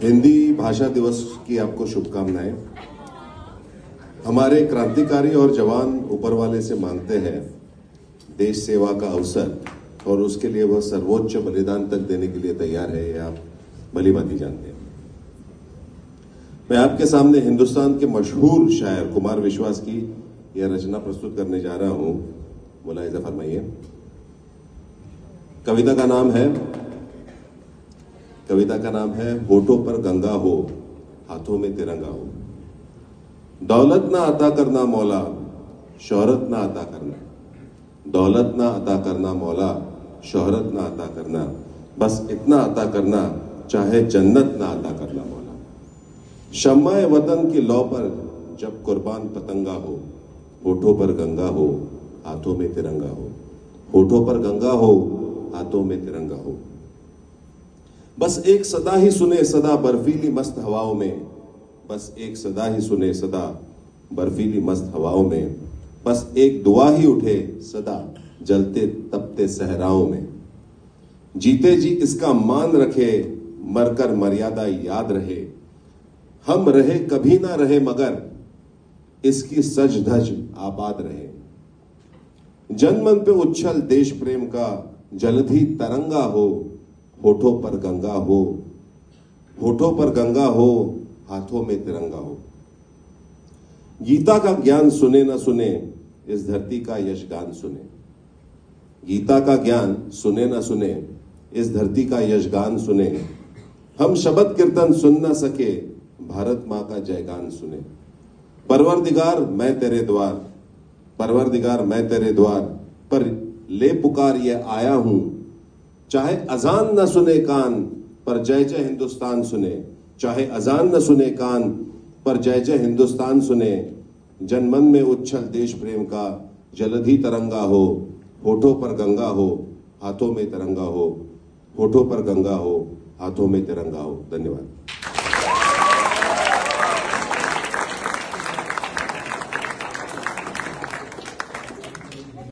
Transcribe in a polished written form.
हिंदी भाषा दिवस की आपको शुभकामनाएं। हमारे क्रांतिकारी और जवान ऊपर वाले से मांगते हैं देश सेवा का अवसर, और उसके लिए वह सर्वोच्च बलिदान तक देने के लिए तैयार है, ये आप भली भांति जानते हैं। मैं आपके सामने हिंदुस्तान के मशहूर शायर कुमार विश्वास की यह रचना प्रस्तुत करने जा रहा हूं। मुलाहिजा फरमाइए। कविता का नाम है होठों पर गंगा हो, हाथों में तिरंगा हो। दौलत ना अता करना मौला, शोहरत ना अता करना। दौलत ना अता करना मौला, शोहरत ना अता करना। बस इतना अता करना, चाहे जन्नत ना अता करना मौला। शम्माए वतन की लौ पर जब कुर्बान पतंगा हो, होठों पर गंगा हो, हाथों में तिरंगा हो। होठों पर गंगा हो, हाथों में तिरंगा हो। बस एक सदा ही सुने सदा बर्फीली मस्त हवाओं में। बस एक सदा ही सुने सदा बर्फीली मस्त हवाओं में। बस एक दुआ ही उठे सदा जलते तपते सहराओं में। जीते जी इसका मान रखे, मरकर मर्यादा याद रहे। हम रहे कभी ना रहे मगर इसकी सज धज आबाद रहे। जनमन पे उच्छल देश प्रेम का जलधि तरंगा हो, होठों पर गंगा हो। होठों पर गंगा हो, हाथों में तिरंगा हो। गीता का ज्ञान सुने न सुने, इस धरती का यशगान सुने। गीता का ज्ञान सुने न सुने, इस धरती का यशगान सुने। हम शब्द कीर्तन सुन न सके, भारत मां का जयगान सुने। परवरदिगार मैं तेरे द्वार, परवरदिगार मैं तेरे द्वार पर ले पुकार ये आया हूं। चाहे अजान न सुने कान, पर जय जय हिंदुस्तान सुने। चाहे अजान न सुने कान, पर जय जय हिंदुस्तान सुने। जनमन में उच्छल देश प्रेम का जलधि तरंगा हो। होठों पर गंगा हो, हाथों में तिरंगा हो। होठों पर गंगा हो, हाथों में तिरंगा हो। धन्यवाद।